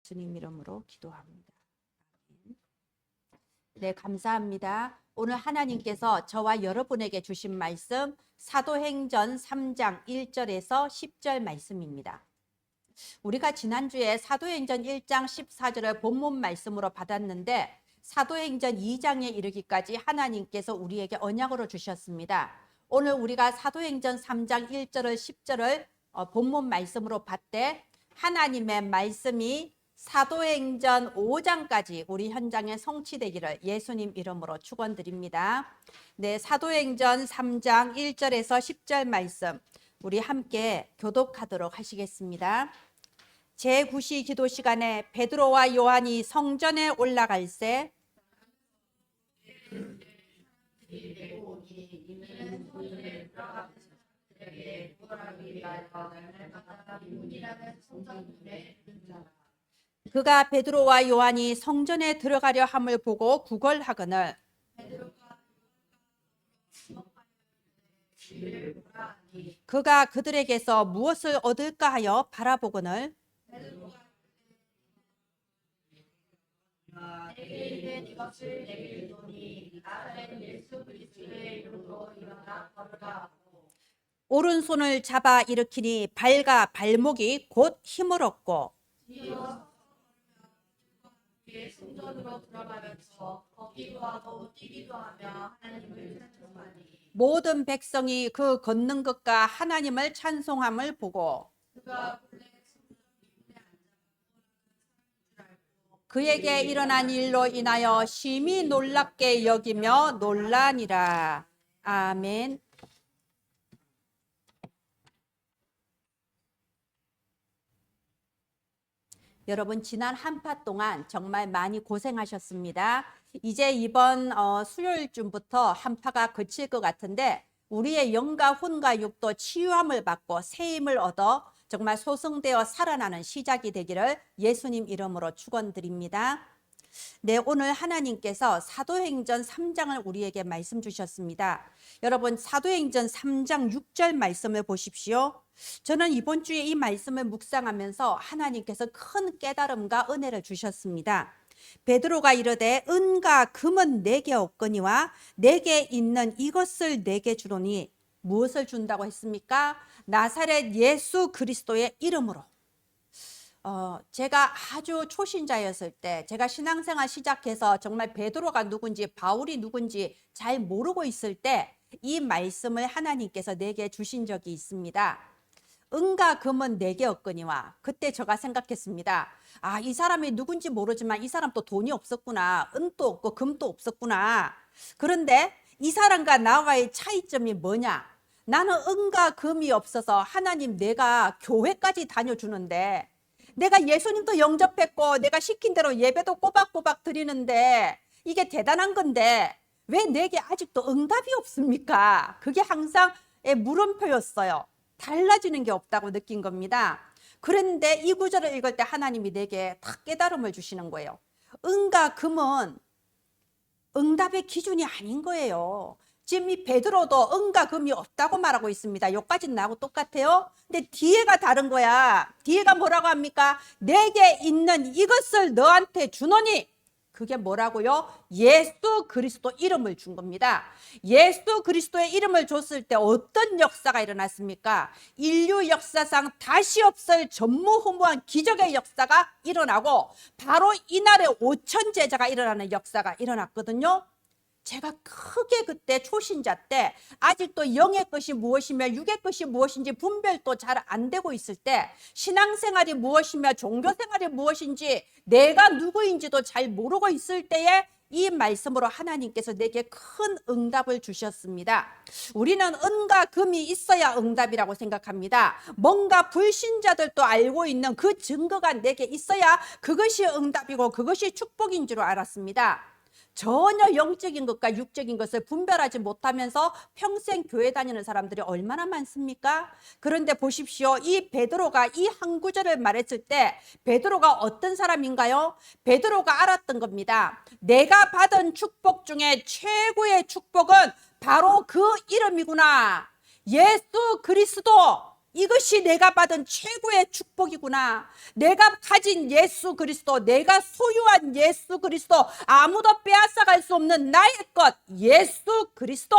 주님 이름으로 기도합니다. 네, 감사합니다. 오늘 하나님께서 저와 여러분에게 주신 말씀 사도행전 3장 1절에서 10절 말씀입니다. 우리가 지난주에 사도행전 1장 14절을 본문 말씀으로 받았는데 사도행전 2장에 이르기까지 하나님께서 우리에게 언약으로 주셨습니다. 오늘 우리가 사도행전 3장 1절을 10절을 본문 말씀으로 봤대 하나님의 말씀이 사도행전 5장까지 우리 현장에 성취되기를 예수님 이름으로 축원드립니다. 네, 사도행전 3장 1절에서 10절 말씀 우리 함께 교독하도록 하시겠습니다. 제9시 기도 시간에 베드로와 요한이 성전에 올라갈새 그가 베드로와 요한이 성전에 들어가려 함을 보고 구걸하거늘 그가 그들에게서 무엇을 얻을까 하여 바라보거늘 오른손을 잡아 일으키니 발과 발목이 곧 힘을 얻고 성전으로 들어가면서 걷기도 하고 뛰기도 하며 하나님을 찬송하니 모든 백성이 그 걷는 것과 하나님을 찬송함을 보고 그가 본래 그에게 일어난 일로 인하여 심히 놀랍게 여기며 놀라니라. 아멘. 여러분 지난 한파 동안 정말 많이 고생하셨습니다. 이제 이번 수요일쯤부터 한파가 그칠 것 같은데 우리의 영과 혼과 육도 치유함을 받고 새힘을 얻어 정말 소승되어 살아나는 시작이 되기를 예수님 이름으로 축원드립니다. 네, 오늘 하나님께서 사도행전 3장을 우리에게 말씀 주셨습니다. 여러분 사도행전 3장 6절 말씀을 보십시오. 저는 이번 주에 이 말씀을 묵상하면서 하나님께서 큰 깨달음과 은혜를 주셨습니다. 베드로가 이르되 은과 금은 내게 없거니와 내게 있는 이것을 내게 주노니 무엇을 준다고 했습니까? 나사렛 예수 그리스도의 이름으로. 제가 아주 초신자였을 때 제가 신앙생활 시작해서 정말 베드로가 누군지 바울이 누군지 잘 모르고 있을 때 이 말씀을 하나님께서 내게 주신 적이 있습니다. 은과 금은 내게 없거니와 그때 제가 생각했습니다. 아, 이 사람이 누군지 모르지만 이 사람 또 돈이 없었구나. 은도 없고 금도 없었구나. 그런데 이 사람과 나와의 차이점이 뭐냐? 나는 은과 금이 없어서 하나님 내가 교회까지 다녀주는데 내가 예수님도 영접했고 내가 시킨 대로 예배도 꼬박꼬박 드리는데 이게 대단한 건데 왜 내게 아직도 응답이 없습니까? 그게 항상 물음표였어요. 달라지는 게 없다고 느낀 겁니다. 그런데 이 구절을 읽을 때 하나님이 내게 딱 깨달음을 주시는 거예요. 은과 금은 응답의 기준이 아닌 거예요. 지금 이 베드로도 은과 금이 없다고 말하고 있습니다. 여기까지는 나하고 똑같아요. 근데 뒤에가 다른 거야. 뒤에가 뭐라고 합니까? 내게 있는 이것을 너한테 주노니 그게 뭐라고요? 예수 그리스도 이름을 준 겁니다. 예수 그리스도의 이름을 줬을 때 어떤 역사가 일어났습니까? 인류 역사상 다시 없을 전무후무한 기적의 역사가 일어나고 바로 이날에 5천 제자가 일어나는 역사가 일어났거든요. 제가 크게 그때 초신자 때 아직도 영의 것이 무엇이며 육의 것이 무엇인지 분별도 잘 안 되고 있을 때 신앙생활이 무엇이며 종교생활이 무엇인지 내가 누구인지도 잘 모르고 있을 때에 이 말씀으로 하나님께서 내게 큰 응답을 주셨습니다. 우리는 은과 금이 있어야 응답이라고 생각합니다. 뭔가 불신자들도 알고 있는 그 증거가 내게 있어야 그것이 응답이고 그것이 축복인 줄 알았습니다. 전혀 영적인 것과 육적인 것을 분별하지 못하면서 평생 교회 다니는 사람들이 얼마나 많습니까? 그런데 보십시오. 이 베드로가 이 한 구절을 말했을 때 베드로가 어떤 사람인가요? 베드로가 알았던 겁니다. 내가 받은 축복 중에 최고의 축복은 바로 그 이름이구나. 예수 그리스도. 이것이 내가 받은 최고의 축복이구나. 내가 가진 예수 그리스도, 내가 소유한 예수 그리스도, 아무도 빼앗아갈 수 없는 나의 것 예수 그리스도,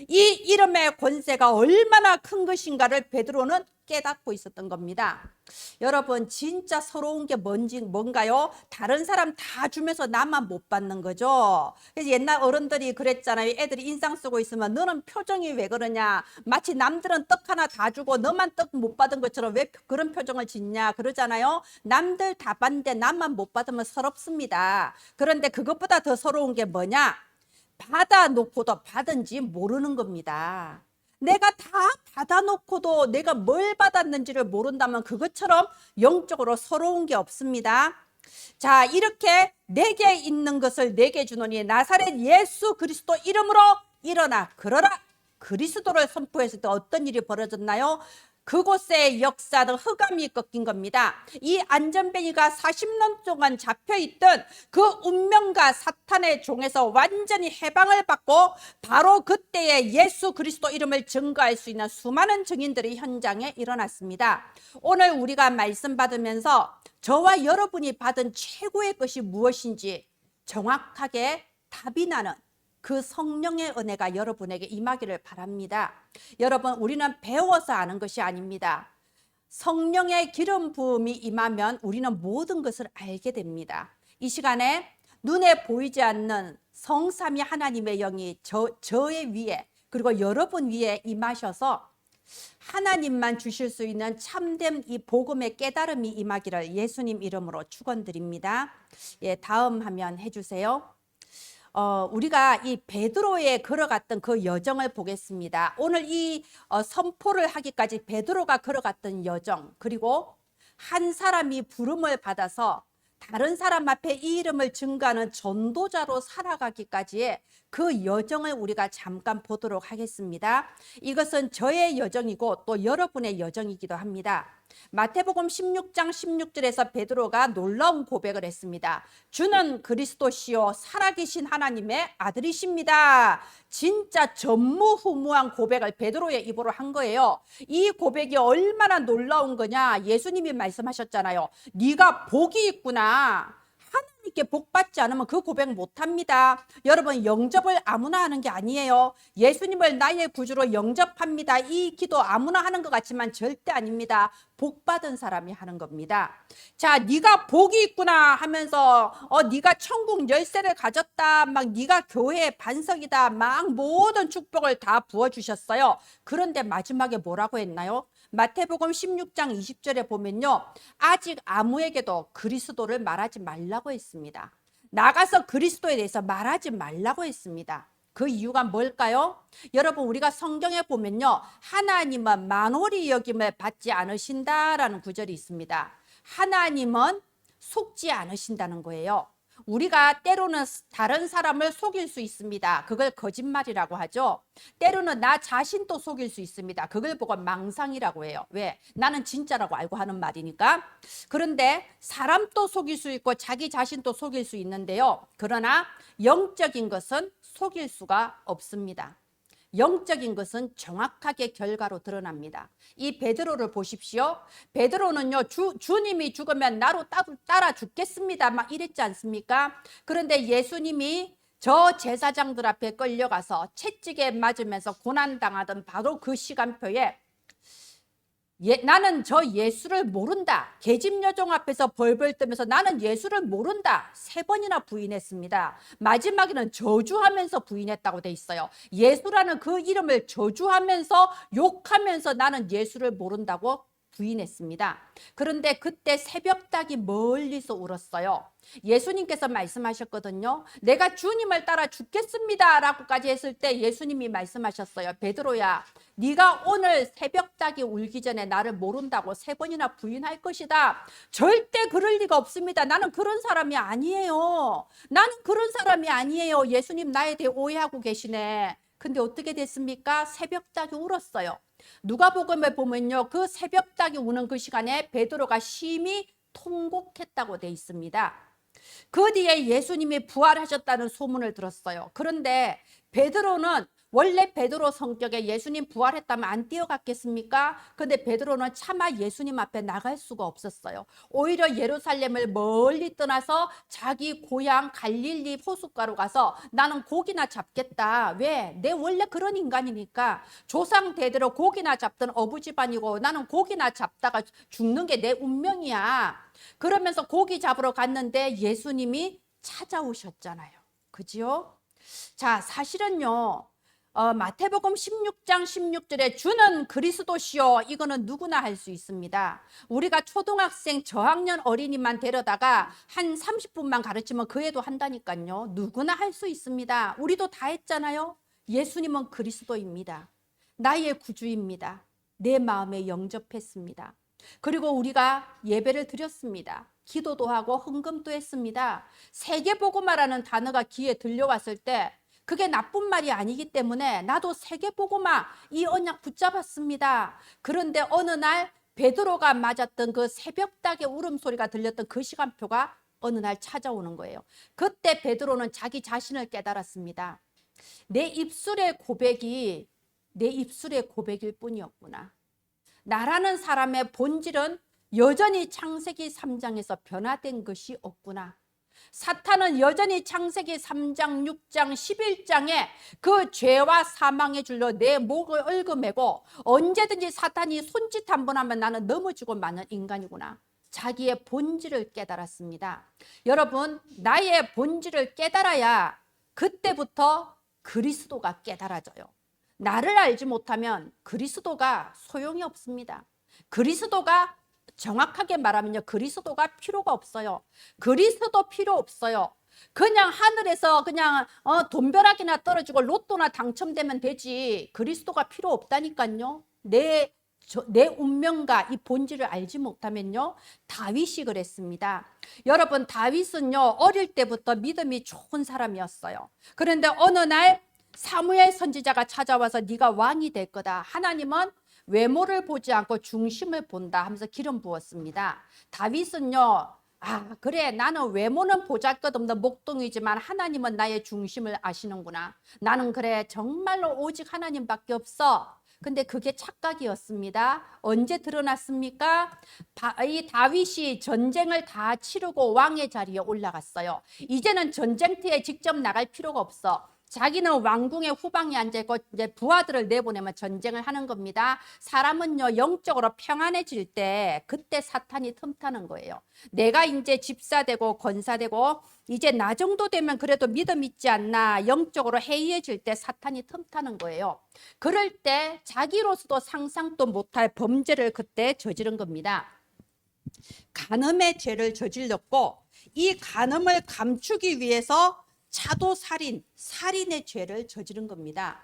이 이름의 권세가 얼마나 큰 것인가를 베드로는 깨닫고 있었던 겁니다. 여러분, 진짜 서러운 게 뭔가요? 다른 사람 다 주면서 나만 못 받는 거죠. 그래서 옛날 어른들이 그랬잖아요. 애들이 인상 쓰고 있으면 너는 표정이 왜 그러냐, 마치 남들은 떡 하나 다 주고 너만 떡 못 받은 것처럼 왜 그런 표정을 짓냐 그러잖아요. 남들 다 받는데 나만 못 받으면 서럽습니다. 그런데 그것보다 더 서러운 게 뭐냐, 받아놓고도 받은지 모르는 겁니다. 내가 다 받아놓고도 내가 뭘 받았는지를 모른다면 그것처럼 영적으로 서러운 게 없습니다. 자, 이렇게 내게 있는 것을 내게 주노니 나사렛 예수 그리스도 이름으로 일어나 걸어라. 그리스도를 선포했을 때 어떤 일이 벌어졌나요? 그곳의 역사는 흑암이 꺾인 겁니다. 이 안전뱅이가 40년 동안 잡혀있던 그 운명과 사탄의 종에서 완전히 해방을 받고 바로 그때에 예수 그리스도 이름을 증거할 수 있는 수많은 증인들이 현장에 일어났습니다. 오늘 우리가 말씀 받으면서 저와 여러분이 받은 최고의 것이 무엇인지 정확하게 답이 나는 그 성령의 은혜가 여러분에게 임하기를 바랍니다. 여러분, 우리는 배워서 아는 것이 아닙니다. 성령의 기름 부음이 임하면 우리는 모든 것을 알게 됩니다. 이 시간에 눈에 보이지 않는 성삼위 하나님의 영이 저의 위에 그리고 여러분 위에 임하셔서 하나님만 주실 수 있는 참된 이 복음의 깨달음이 임하기를 예수님 이름으로 축원드립니다. 예, 다음 화면 해주세요. 우리가 이 베드로의 걸어갔던 그 여정을 보겠습니다. 오늘 이 선포를 하기까지 베드로가 걸어갔던 여정, 그리고 한 사람이 부름을 받아서 다른 사람 앞에 이 이름을 증거하는 전도자로 살아가기까지의 그 여정을 우리가 잠깐 보도록 하겠습니다. 이것은 저의 여정이고 또 여러분의 여정이기도 합니다. 마태복음 16장 16절에서 베드로가 놀라운 고백을 했습니다. 주는 그리스도시요 살아계신 하나님의 아들이십니다. 진짜 전무후무한 고백을 베드로의 입으로 한 거예요. 이 고백이 얼마나 놀라운 거냐, 예수님이 말씀하셨잖아요. 네가 복이 있구나. 하나님께 복 받지 않으면 그 고백 못합니다. 여러분, 영접을 아무나 하는 게 아니에요. 예수님을 나의 구주로 영접합니다. 이 기도 아무나 하는 것 같지만 절대 아닙니다. 복 받은 사람이 하는 겁니다. 자, 네가 복이 있구나 하면서 네가 천국 열쇠를 가졌다, 막 네가 교회의 반석이다, 막 모든 축복을 다 부어주셨어요. 그런데 마지막에 뭐라고 했나요? 마태복음 16장 20절에 보면요, 아직 아무에게도 그리스도를 말하지 말라고 했습니다. 나가서 그리스도에 대해서 말하지 말라고 했습니다. 그 이유가 뭘까요? 여러분, 우리가 성경에 보면요, 하나님은 만홀히 여김을 받지 않으신다라는 구절이 있습니다. 하나님은 속지 않으신다는 거예요. 우리가 때로는 다른 사람을 속일 수 있습니다. 그걸 거짓말이라고 하죠. 때로는 나 자신도 속일 수 있습니다. 그걸 보고 망상이라고 해요. 왜? 나는 진짜라고 알고 하는 말이니까. 그런데 사람도 속일 수 있고 자기 자신도 속일 수 있는데요. 그러나 영적인 것은 속일 수가 없습니다. 영적인 것은 정확하게 결과로 드러납니다. 이 베드로를 보십시오. 베드로는요, 주님이 죽으면 나로 따라 죽겠습니다 막 이랬지 않습니까? 그런데 예수님이 저 제사장들 앞에 끌려가서 채찍에 맞으면서 고난당하던 바로 그 시간표에 나는 저 예수를 모른다. 계집여종 앞에서 벌벌 떨면서 나는 예수를 모른다. 3번이나 부인했습니다. 마지막에는 저주하면서 부인했다고 돼 있어요. 예수라는 그 이름을 저주하면서 욕하면서 나는 예수를 모른다고 부인했습니다. 그런데 그때 새벽닭이 멀리서 울었어요. 예수님께서 말씀하셨거든요. 내가 주님을 따라 죽겠습니다 라고까지 했을 때 예수님이 말씀하셨어요. 베드로야, 네가 오늘 새벽닭이 울기 전에 나를 모른다고 3번이나 부인할 것이다. 절대 그럴 리가 없습니다. 나는 그런 사람이 아니에요. 나는 그런 사람이 아니에요. 예수님 나에 대해 오해하고 계시네. 근데 어떻게 됐습니까? 새벽닭이 울었어요. 누가복음에 보면요, 그 새벽닭이 우는 그 시간에 베드로가 심히 통곡했다고 돼 있습니다. 그 뒤에 예수님이 부활하셨다는 소문을 들었어요. 그런데 베드로는 원래 베드로 성격에 예수님 부활했다면 안 뛰어갔겠습니까? 근데 베드로는 차마 예수님 앞에 나갈 수가 없었어요. 오히려 예루살렘을 멀리 떠나서 자기 고향 갈릴리 호숫가로 가서 나는 고기나 잡겠다. 왜? 내 원래 그런 인간이니까. 조상 대대로 고기나 잡던 어부 집안이고 나는 고기나 잡다가 죽는 게 내 운명이야. 그러면서 고기 잡으러 갔는데 예수님이 찾아오셨잖아요. 그지요? 자, 사실은요. 마태복음 16장 16절에 주는 그리스도시요, 이거는 누구나 할 수 있습니다. 우리가 초등학생 저학년 어린이만 데려다가 한 30분만 가르치면 그 애도 한다니까요. 누구나 할 수 있습니다. 우리도 다 했잖아요. 예수님은 그리스도입니다. 나의 구주입니다. 내 마음에 영접했습니다. 그리고 우리가 예배를 드렸습니다. 기도도 하고 헌금도 했습니다. 세계복음화라는 단어가 귀에 들려왔을 때 그게 나쁜 말이 아니기 때문에 나도 세계복음화 이 언약 붙잡았습니다. 그런데 어느 날 베드로가 맞았던 그 새벽닭의 울음소리가 들렸던 그 시간표가 어느 날 찾아오는 거예요. 그때 베드로는 자기 자신을 깨달았습니다. 내 입술의 고백이 내 입술의 고백일 뿐이었구나. 나라는 사람의 본질은 여전히 창세기 3장에서 변화된 것이 없구나. 사탄은 여전히 창세기 3장, 6장, 11장에 그 죄와 사망의 줄로 내 목을 얽어매고 언제든지 사탄이 손짓 한번 하면 나는 넘어지고 마는 인간이구나. 자기의 본질을 깨달았습니다. 여러분, 나의 본질을 깨달아야 그때부터 그리스도가 깨달아져요. 나를 알지 못하면 그리스도가 소용이 없습니다. 그리스도가 정확하게 말하면요, 그리스도가 필요가 없어요. 그리스도 필요 없어요. 그냥 하늘에서 그냥 돈벼락이나 떨어지고 로또나 당첨되면 되지. 그리스도가 필요 없다니까요. 내 운명과 이 본질을 알지 못하면요, 다윗이 그랬습니다. 여러분, 다윗은요 어릴 때부터 믿음이 좋은 사람이었어요. 그런데 어느 날 사무엘 선지자가 찾아와서 네가 왕이 될 거다. 하나님은 외모를 보지 않고 중심을 본다 하면서 기름 부었습니다. 다윗은요, 그래, 나는 외모는 보잘것없는 목동이지만 하나님은 나의 중심을 아시는구나. 나는 그래, 정말로 오직 하나님밖에 없어. 근데 그게 착각이었습니다. 언제 드러났습니까? 이 다윗이 전쟁을 다 치르고 왕의 자리에 올라갔어요. 이제는 전쟁터에 직접 나갈 필요가 없어. 자기는 왕궁의 후방에 앉아있고 이제 부하들을 내보내면 전쟁을 하는 겁니다. 사람은요 영적으로 평안해질 때 그때 사탄이 틈타는 거예요. 내가 이제 집사되고 권사되고 이제 나 정도 되면 그래도 믿음 있지 않나, 영적으로 해이해질 때 사탄이 틈타는 거예요. 그럴 때 자기로서도 상상도 못할 범죄를 그때 저지른 겁니다. 간음의 죄를 저질렀고 이 간음을 감추기 위해서 차도살인, 살인의 죄를 저지른 겁니다.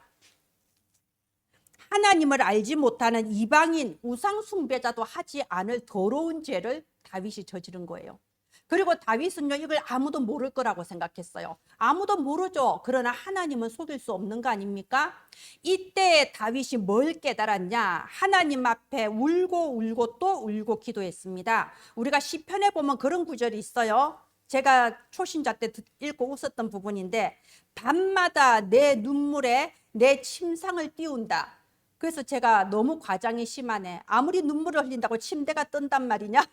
하나님을 알지 못하는 이방인, 우상숭배자도 하지 않을 더러운 죄를 다윗이 저지른 거예요. 그리고 다윗은요 이걸 아무도 모를 거라고 생각했어요. 아무도 모르죠. 그러나 하나님은 속일 수 없는 거 아닙니까? 이때 다윗이 뭘 깨달았냐? 하나님 앞에 울고 울고 또 울고 기도했습니다. 우리가 시편에 보면 그런 구절이 있어요. 제가 초신자 때 읽고 웃었던 부분인데, 밤마다 내 눈물에 내 침상을 띄운다. 그래서 제가 너무 과장이 심하네. 아무리 눈물을 흘린다고 침대가 뜬단 말이냐?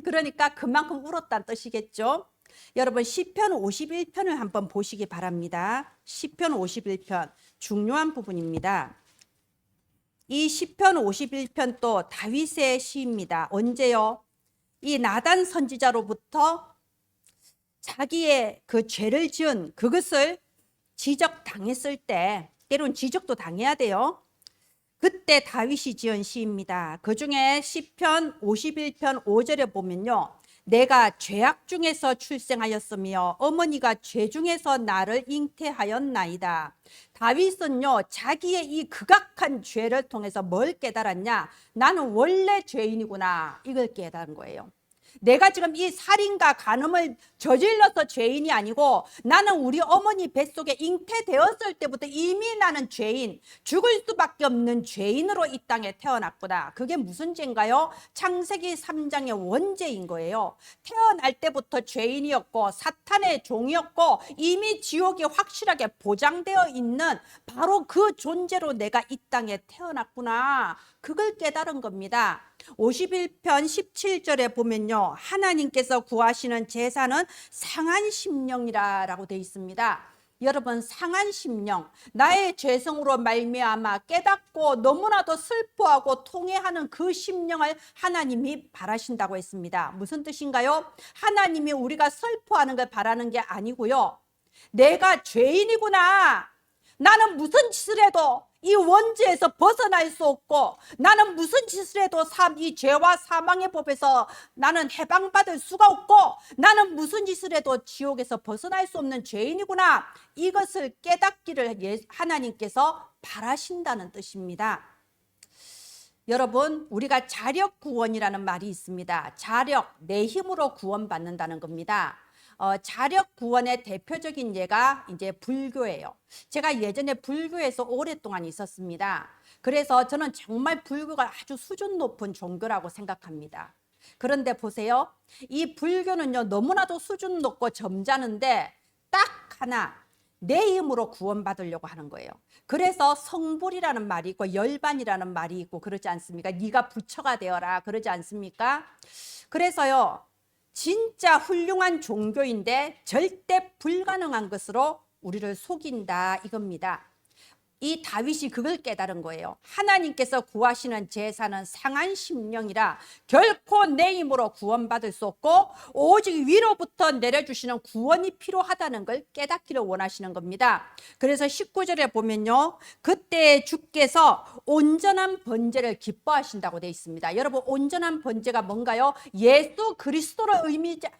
그러니까 그만큼 울었다는 뜻이겠죠. 여러분, 시편 51편을 한번 보시기 바랍니다. 시편 51편 중요한 부분입니다. 이 시편 51편도 다윗의 시입니다. 언제요? 이 나단 선지자로부터 자기의 그 죄를 지은 그것을 지적당했을 때, 때론 지적도 당해야 돼요. 그때 다윗이 지은 시입니다. 그 중에 시편 51편 5절에 보면요, 내가 죄악 중에서 출생하였으며 어머니가 죄 중에서 나를 잉태하였나이다. 다윗은요 자기의 이 극악한 죄를 통해서 뭘 깨달았냐? 나는 원래 죄인이구나, 이걸 깨달은 거예요. 내가 지금 이 살인과 간음을 저질러서 죄인이 아니고 나는 우리 어머니 뱃속에 잉태되었을 때부터 이미 나는 죄인, 죽을 수밖에 없는 죄인으로 이 땅에 태어났구나. 그게 무슨 죄인가요? 창세기 3장의 원죄인 거예요. 태어날 때부터 죄인이었고 사탄의 종이었고 이미 지옥이 확실하게 보장되어 있는 바로 그 존재로 내가 이 땅에 태어났구나. 그걸 깨달은 겁니다. 51편 17절에 보면요, 하나님께서 구하시는 제사는 상한 심령이라고 되어 있습니다. 여러분, 상한 심령, 나의 죄성으로 말미암아 깨닫고 너무나도 슬퍼하고 통회하는 그 심령을 하나님이 바라신다고 했습니다. 무슨 뜻인가요? 하나님이 우리가 슬퍼하는 걸 바라는 게 아니고요, 내가 죄인이구나, 나는 무슨 짓을 해도 이 원죄에서 벗어날 수 없고, 나는 무슨 짓을 해도 이 죄와 사망의 법에서 나는 해방받을 수가 없고, 나는 무슨 짓을 해도 지옥에서 벗어날 수 없는 죄인이구나, 이것을 깨닫기를 하나님께서 바라신다는 뜻입니다. 여러분, 우리가 자력 구원이라는 말이 있습니다. 자력, 내 힘으로 구원받는다는 겁니다. 자력 구원의 대표적인 예가 이제 불교예요. 제가 예전에 불교에서 오랫동안 있었습니다. 그래서 저는 정말 불교가 아주 수준 높은 종교라고 생각합니다. 그런데 보세요, 이 불교는요, 너무나도 수준 높고 점잖은데 딱 하나, 내 힘으로 구원받으려고 하는 거예요. 그래서 성불이라는 말이 있고 열반이라는 말이 있고 그러지 않습니까? 네가 부처가 되어라 그러지 않습니까? 그래서요, 진짜 훌륭한 종교인데 절대 불가능한 것으로 우리를 속인다 이겁니다. 이 다윗이 그걸 깨달은 거예요. 하나님께서 구하시는 제사는 상한 심령이라 결코 내 힘으로 구원받을 수 없고 오직 위로부터 내려주시는 구원이 필요하다는 걸 깨닫기를 원하시는 겁니다. 그래서 19절에 보면요, 그때 주께서 온전한 번제를 기뻐하신다고 되어 있습니다. 여러분, 온전한 번제가 뭔가요? 예수 그리스도를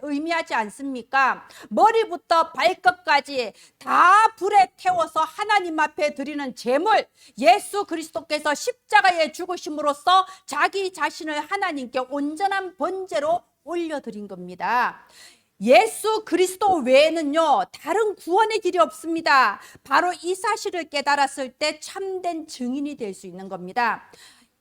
의미하지 않습니까? 머리부터 발끝까지 다 불에 태워서 하나님 앞에 드리는 제물, 예수 그리스도께서 십자가에 죽으심으로써 자기 자신을 하나님께 온전한 번제로 올려드린 겁니다. 예수 그리스도 외에는요, 다른 구원의 길이 없습니다. 바로 이 사실을 깨달았을 때 참된 증인이 될 수 있는 겁니다.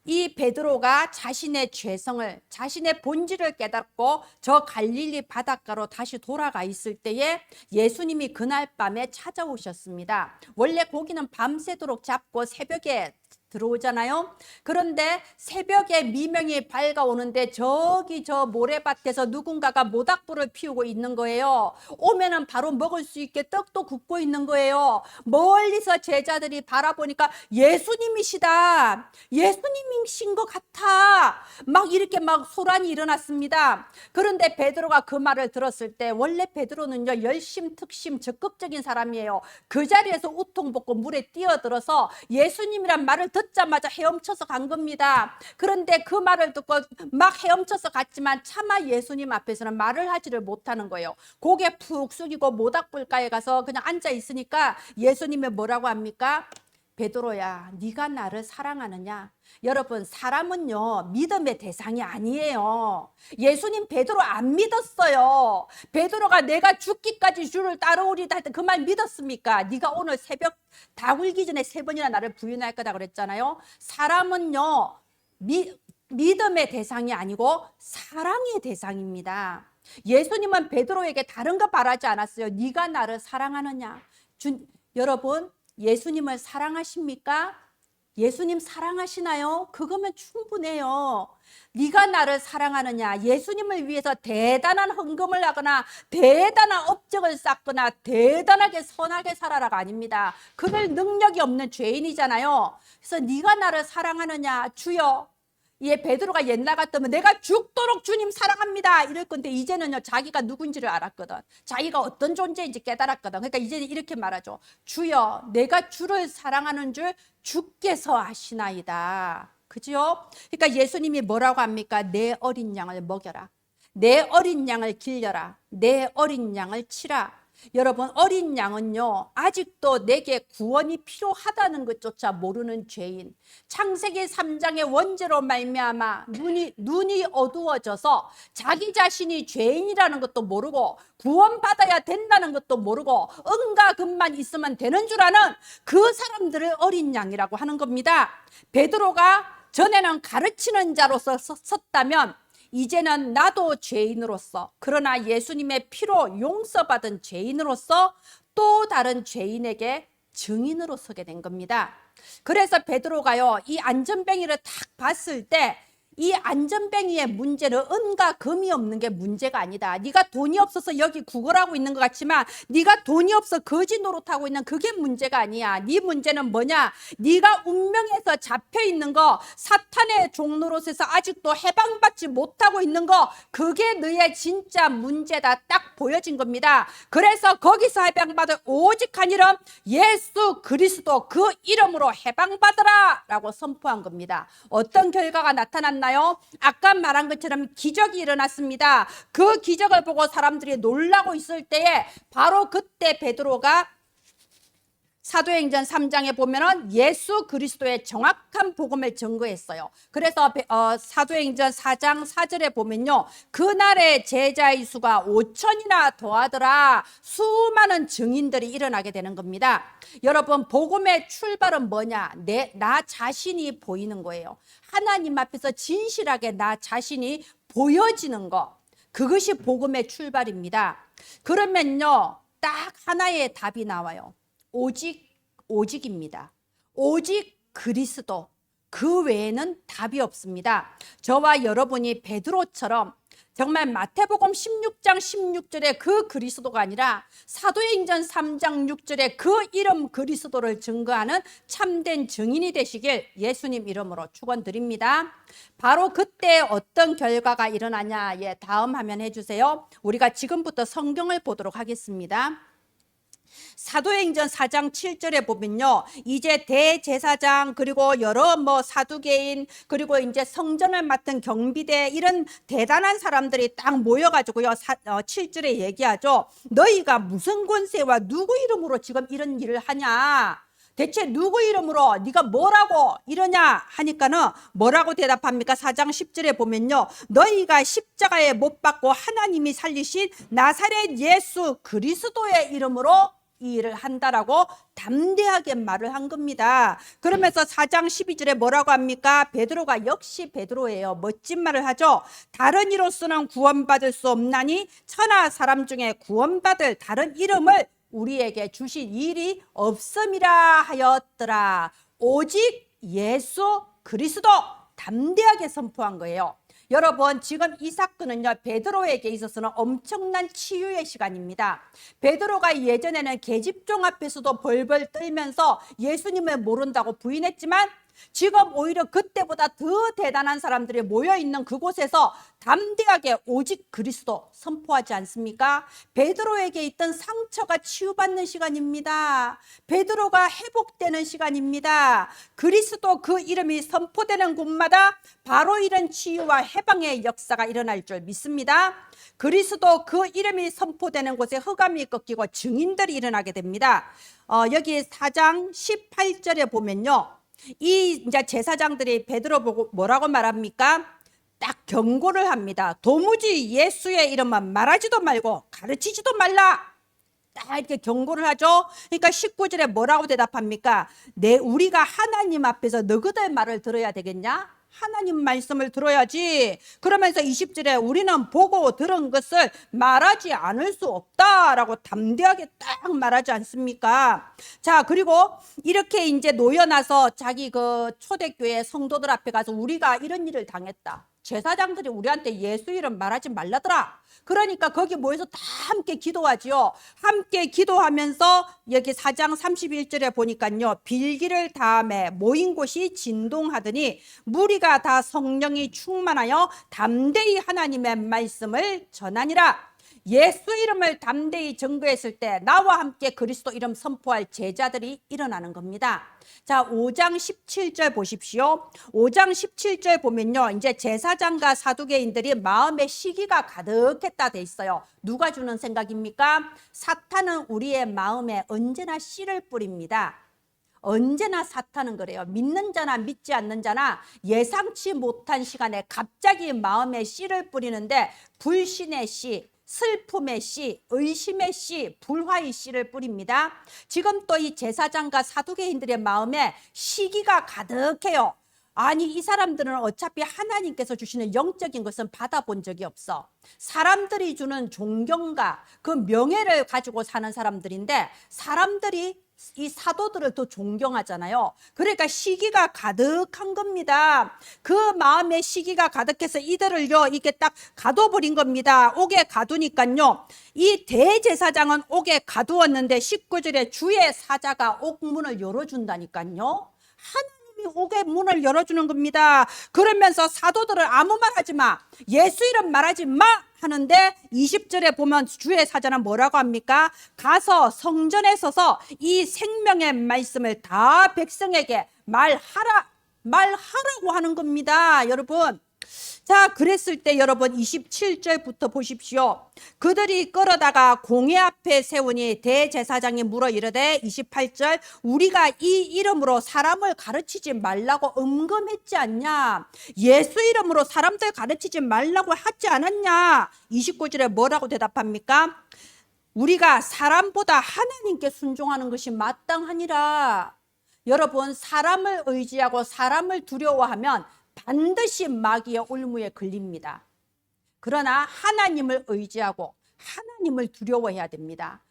이 베드로가 자신의 죄성을, 자신의 본질을 깨닫고 저 갈릴리 바닷가로 다시 돌아가 있을 때에 예수님이 그날 밤에 찾아오셨습니다. 원래 고기는 밤새도록 잡고 새벽에 들어오잖아요. 그런데 새벽에 미명이 밝아오는데 저기 저 모래밭에서 누군가가 모닥불을 피우고 있는 거예요. 오면은 바로 먹을 수 있게 떡도 굽고 있는 거예요. 멀리서 제자들이 바라보니까 예수님이시다, 예수님이신 것 같아, 막 이렇게 막 소란이 일어났습니다. 그런데 베드로가 그 말을 들었을 때, 원래 베드로는요, 열심특심 적극적인 사람이에요. 그 자리에서 우통벗고 물에 뛰어들어서 예수님이란 말을 듣자마자 헤엄쳐서 간 겁니다. 그런데 그 말을 듣고 막 헤엄쳐서 갔지만 차마 예수님 앞에서는 말을 하지를 못하는 거예요. 고개 푹 숙이고 모닥불가에 가서 그냥 앉아 있으니까 예수님이 뭐라고 합니까? 베드로야, 네가 나를 사랑하느냐? 여러분, 사람은요, 믿음의 대상이 아니에요. 예수님 베드로 안 믿었어요. 베드로가 내가 죽기까지 주를 따르오리다 할 때 그 말 믿었습니까? 네가 오늘 새벽 다 굴기 전에 3번이나 나를 부인할 거다 그랬잖아요. 사람은요, 믿음의 대상이 아니고 사랑의 대상입니다. 예수님은 베드로에게 다른 거 바라지 않았어요. 네가 나를 사랑하느냐? 여러분, 예수님을 사랑하십니까? 예수님 사랑하시나요? 그거면 충분해요. 네가 나를 사랑하느냐? 예수님을 위해서 대단한 헌금을 하거나 대단한 업적을 쌓거나 대단하게 선하게 살아라가 아닙니다. 그럴 능력이 없는 죄인이잖아요. 그래서 네가 나를 사랑하느냐? 주여. 예, 베드로가 옛날 같으면 내가 죽도록 주님 사랑합니다 이럴 건데, 이제는요, 자기가 누군지를 알았거든. 자기가 어떤 존재인지 깨달았거든. 그러니까 이제는 이렇게 말하죠. 주여, 내가 주를 사랑하는 줄 주께서 아시나이다. 그죠? 그러니까 예수님이 뭐라고 합니까? 내 어린 양을 먹여라, 내 어린 양을 길려라, 내 어린 양을 치라. 여러분, 어린 양은요, 아직도 내게 구원이 필요하다는 것조차 모르는 죄인, 창세기 3장의 원죄로 말미암아 눈이 어두워져서 자기 자신이 죄인이라는 것도 모르고 구원받아야 된다는 것도 모르고 은과 금만 있으면 되는 줄 아는 그 사람들을 어린 양이라고 하는 겁니다. 베드로가 전에는 가르치는 자로서 섰다면 이제는 나도 죄인으로서, 그러나 예수님의 피로 용서받은 죄인으로서 또 다른 죄인에게 증인으로 서게 된 겁니다. 그래서 베드로가요, 이 안전뱅이를 딱 봤을 때 이 안전뱅이의 문제는 은과 금이 없는 게 문제가 아니다. 네가 돈이 없어서 여기 구걸하고 있는 것 같지만 네가 돈이 없어 거지 노릇하고 있는 그게 문제가 아니야. 네 문제는 뭐냐? 네가 운명에서 잡혀 있는 거, 사탄의 종노릇에서 아직도 해방받지 못하고 있는 거, 그게 너의 진짜 문제다. 딱 보여진 겁니다. 그래서 거기서 해방받을 오직 한 이름 예수 그리스도, 그 이름으로 해방받으라 라고 선포한 겁니다. 어떤 결과가 나타났나요? 아까 말한 것처럼 기적이 일어났습니다. 그 기적을 보고 사람들이 놀라고 있을 때에 바로 그때 베드로가 사도행전 3장에 보면은 예수 그리스도의 정확한 복음을 증거했어요. 그래서 사도행전 4장 4절에 보면요, 그날의 제자의 수가 5천이나 더하더라. 수많은 증인들이 일어나게 되는 겁니다. 여러분, 복음의 출발은 뭐냐? 나 자신이 보이는 거예요. 하나님 앞에서 진실하게 나 자신이 보여지는 거, 그것이 복음의 출발입니다. 그러면요, 딱 하나의 답이 나와요. 오직입니다. 오직 그리스도, 그 외에는 답이 없습니다. 저와 여러분이 베드로처럼 정말 마태복음 16장 16절의 그 그리스도가 아니라 사도행전 3장 6절의 그 이름 그리스도를 증거하는 참된 증인이 되시길 예수님 이름으로 축원드립니다. 바로 그때 어떤 결과가 일어나냐, 다음 화면 해주세요. 우리가 지금부터 성경을 보도록 하겠습니다. 사도행전 4장 7절에 보면요, 이제 대제사장 그리고 여러 사두개인 그리고 이제 성전을 맡은 경비대, 이런 대단한 사람들이 딱 모여가지고요 7절에 얘기하죠. 너희가 무슨 권세와 누구 이름으로 지금 이런 일을 하냐? 대체 누구 이름으로 네가 뭐라고 이러냐 하니까는 뭐라고 대답합니까? 4장 10절에 보면요, 너희가 십자가에 못 박고 하나님이 살리신 나사렛 예수 그리스도의 이름으로 이 일을 한다라고 담대하게 말을 한 겁니다. 그러면서 4장 12절에 뭐라고 합니까? 베드로가 역시 베드로예요. 멋진 말을 하죠. 다른 이로서는 구원받을 수 없나니 천하 사람 중에 구원받을 다른 이름을 우리에게 주신 일이 없음이라 하였더라. 오직 예수 그리스도, 담대하게 선포한 거예요. 여러분, 지금 이 사건은요, 베드로에게 있어서는 엄청난 치유의 시간입니다. 베드로가 예전에는 계집종 앞에서도 벌벌 떨면서 예수님을 모른다고 부인했지만 지금 오히려 그때보다 더 대단한 사람들이 모여있는 그곳에서 담대하게 오직 그리스도 선포하지 않습니까? 베드로에게 있던 상처가 치유받는 시간입니다. 베드로가 회복되는 시간입니다. 그리스도 그 이름이 선포되는 곳마다 바로 이런 치유와 해방의 역사가 일어날 줄 믿습니다. 그리스도 그 이름이 선포되는 곳에 흑암이 꺾이고 증인들이 일어나게 됩니다. 여기 4장 18절에 보면요, 이 이제 제사장들이 베드로 보고 뭐라고 말합니까? 딱 경고를 합니다. 도무지 예수의 이름만 말하지도 말고 가르치지도 말라. 딱 이렇게 경고를 하죠. 그러니까 19절에 뭐라고 대답합니까? 우리가 하나님 앞에서 너희들 말을 들어야 되겠냐? 하나님 말씀을 들어야지. 그러면서 20절에 우리는 보고 들은 것을 말하지 않을 수 없다라고 담대하게 딱 말하지 않습니까? 자, 그리고 이렇게 이제 놓여나서 자기 그 초대교회 성도들 앞에 가서 우리가 이런 일을 당했다. 제사장들이 우리한테 예수 이름 말하지 말라더라. 그러니까 거기 모여서 다 함께 기도하지요. 함께 기도하면서 여기 4장 31절에 보니까요, 빌기를 다음에 모인 곳이 진동하더니 무리가 다 성령이 충만하여 담대히 하나님의 말씀을 전하니라. 예수 이름을 담대히 증거했을 때 나와 함께 그리스도 이름 선포할 제자들이 일어나는 겁니다. 자, 5장 17절 보십시오. 5장 17절 보면요, 이제 제사장과 사두개인들이 마음에 시기가 가득했다 돼 있어요. 누가 주는 생각입니까? 사탄은 우리의 마음에 언제나 씨를 뿌립니다. 언제나 사탄은 그래요. 믿는 자나 믿지 않는 자나 예상치 못한 시간에 갑자기 마음에 씨를 뿌리는데, 불신의 씨, 슬픔의 씨, 의심의 씨, 불화의 씨를 뿌립니다. 지금 또 이 제사장과 사두개인들의 마음에 시기가 가득해요. 아니, 이 사람들은 어차피 하나님께서 주시는 영적인 것은 받아본 적이 없어. 사람들이 주는 존경과 그 명예를 가지고 사는 사람들인데, 사람들이 이 사도들을 더 존경하잖아요. 그러니까 시기가 가득한 겁니다. 그 마음에 시기가 가득해서 이들을요, 이게 딱 가둬버린 겁니다. 옥에 가두니까요, 이 대제사장은 옥에 가두었는데 19절에 주의 사자가 옥문을 열어준다니까요. 하나님이 옥의 문을 열어주는 겁니다. 그러면서 사도들을 아무 말 하지 마, 예수 이름 말하지 마 하는데, 20절에 보면 주의 사자는 뭐라고 합니까? 가서 성전에 서서 이 생명의 말씀을 다 백성에게 말하라고 하는 겁니다. 여러분, 자, 그랬을 때 여러분 27절부터 보십시오. 그들이 끌어다가 공회 앞에 세우니 대제사장이 물어 이르되, 28절, 우리가 이 이름으로 사람을 가르치지 말라고 음금했지 않냐? 예수 이름으로 사람들 가르치지 말라고 하지 않았냐? 29절에 뭐라고 대답합니까? 우리가 사람보다 하나님께 순종하는 것이 마땅하니라. 여러분, 사람을 의지하고 사람을 두려워하면 반드시 마귀의 올무에 걸립니다. 그러나 하나님을 의지하고 하나님을 두려워해야 됩니다.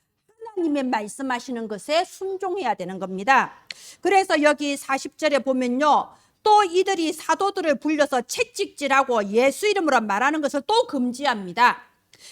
하나님의 말씀하시는 것에 순종해야 되는 겁니다. 그래서 여기 40절에 보면요, 또 이들이 사도들을 불려서 채찍질하고 예수 이름으로 말하는 것을 또 금지합니다.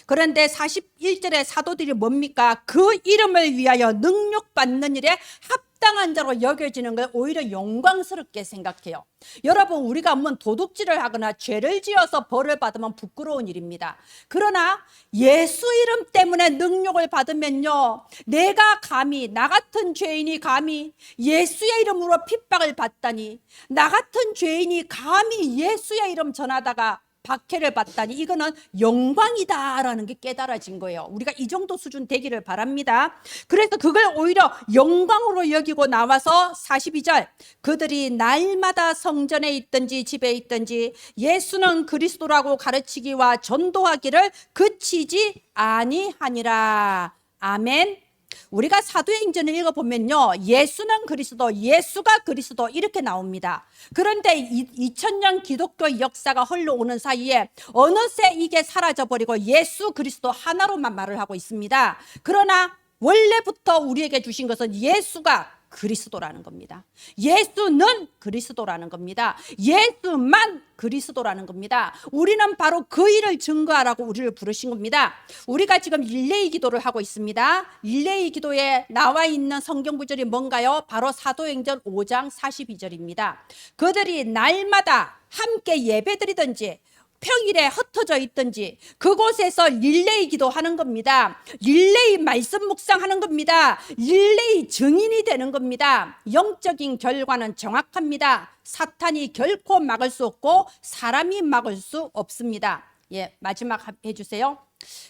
그런데 41절에 사도들이 뭡니까? 그 이름을 위하여 능력받는 일에 합당한 자로 여겨지는 걸 오히려 영광스럽게 생각해요. 여러분, 우리가 뭐 도둑질을 하거나 죄를 지어서 벌을 받으면 부끄러운 일입니다. 그러나 예수 이름 때문에 능력을 받으면요, 내가 감히, 나 같은 죄인이 감히 예수의 이름으로 핍박을 받다니, 나 같은 죄인이 감히 예수의 이름 전하다가 박해를 받다니, 이거는 영광이다라는 게 깨달아진 거예요. 우리가 이 정도 수준 되기를 바랍니다. 그래서 그걸 오히려 영광으로 여기고 나와서 42절, 그들이 날마다 성전에 있든지 집에 있든지 예수는 그리스도라고 가르치기와 전도하기를 그치지 아니하니라. 아멘. 우리가 사도행전을 읽어보면요, 예수는 그리스도, 예수가 그리스도 이렇게 나옵니다. 그런데 2000년 기독교 역사가 흘러오는 사이에 어느새 이게 사라져버리고 예수 그리스도 하나로만 말을 하고 있습니다. 그러나 원래부터 우리에게 주신 것은 예수가 그리스도라는 겁니다. 예수는 그리스도라는 겁니다. 예수만 그리스도라는 겁니다. 우리는 바로 그 일을 증거하라고 우리를 부르신 겁니다. 우리가 지금 릴레이 기도를 하고 있습니다. 릴레이 기도에 나와 있는 성경 구절이 뭔가요? 바로 사도행전 5장 42절입니다. 그들이 날마다 함께 예배드리든지 평일에 흩어져 있든지 그곳에서 릴레이 기도하는 겁니다. 릴레이 말씀 묵상하는 겁니다. 릴레이 증인이 되는 겁니다. 영적인 결과는 정확합니다. 사탄이 결코 막을 수 없고 사람이 막을 수 없습니다. 예, 마지막 해주세요.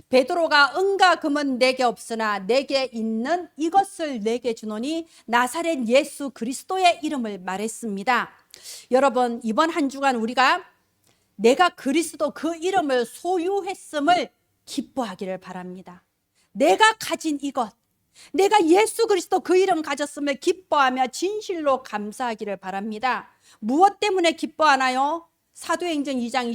베드로가 은과 금은 내게 없으나 내게 있는 이것을 내게 주노니 나사렛 예수 그리스도의 이름을 말했습니다. 여러분, 이번 한 주간 우리가 내가 그리스도 그 이름을 소유했음을 기뻐하기를 바랍니다. 내가 가진 이것, 내가 예수 그리스도 그 이름 가졌음을 기뻐하며 진실로 감사하기를 바랍니다. 무엇 때문에 기뻐하나요? 사도행전 2장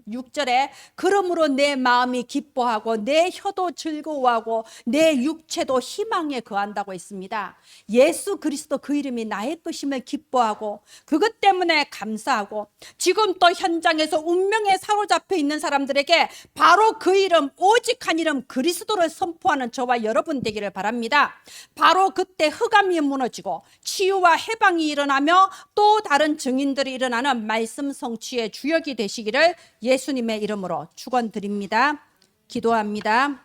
26절에 그러므로 내 마음이 기뻐하고 내 혀도 즐거워하고 내 육체도 희망에 거한다고 했습니다. 예수 그리스도 그 이름이 나의 것임을 기뻐하고 그것 때문에 감사하고, 지금 또 현장에서 운명에 사로잡혀 있는 사람들에게 바로 그 이름, 오직 한 이름 그리스도를 선포하는 저와 여러분 되기를 바랍니다. 바로 그때 흑암이 무너지고 치유와 해방이 일어나며 또 다른 증인들이 일어나는 말씀 성취 주역이 되시기를 예수님의 이름으로 축원드립니다. 기도합니다.